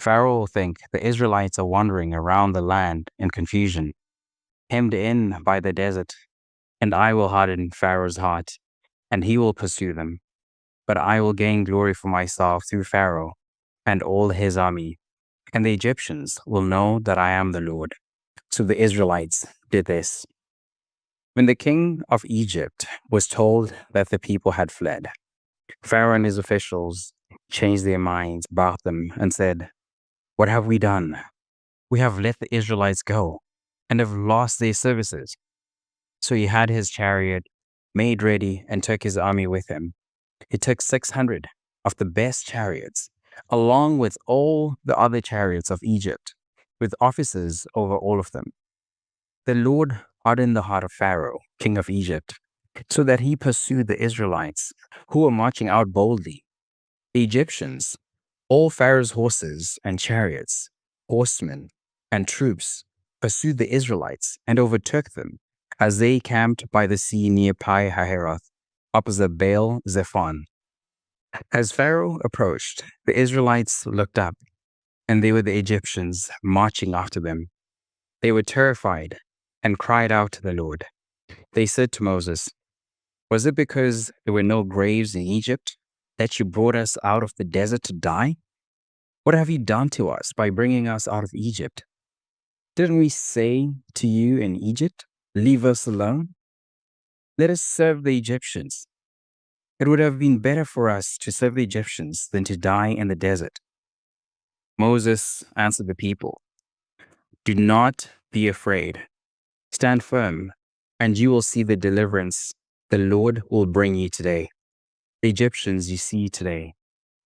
Pharaoh will think the Israelites are wandering around the land in confusion, hemmed in by the desert, and I will harden Pharaoh's heart, and he will pursue them. But I will gain glory for myself through Pharaoh and all his army, and the Egyptians will know that I am the Lord. So the Israelites did this. When the king of Egypt was told that the people had fled, Pharaoh and his officials changed their minds about them and said, "What have we done? We have let the Israelites go and have lost their services." So he had his chariot made ready and took his army with him. He took 600 of the best chariots, along with all the other chariots of Egypt, with officers over all of them. The Lord hardened the heart of Pharaoh, king of Egypt, so that he pursued the Israelites, who were marching out boldly. The Egyptians, all Pharaoh's horses and chariots, horsemen and troops, pursued the Israelites and overtook them as they camped by the sea near Pi Hahiroth, opposite Baal Zephon. As Pharaoh approached, the Israelites looked up, and they were the Egyptians marching after them. They were terrified and cried out to the Lord. They said to Moses, "Was it because there were no graves in Egypt that you brought us out of the desert to die? What have you done to us by bringing us out of Egypt? Didn't we say to you in Egypt, 'Leave us alone'? Let us serve the Egyptians. It would have been better for us to serve the Egyptians than to die in the desert." Moses answered the people, "Do not be afraid. Stand firm, and you will see the deliverance the Lord will bring you today. The Egyptians you see today,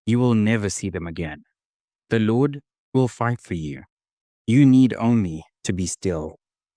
you will never see them again. The Lord will fight for you. You need only to be still."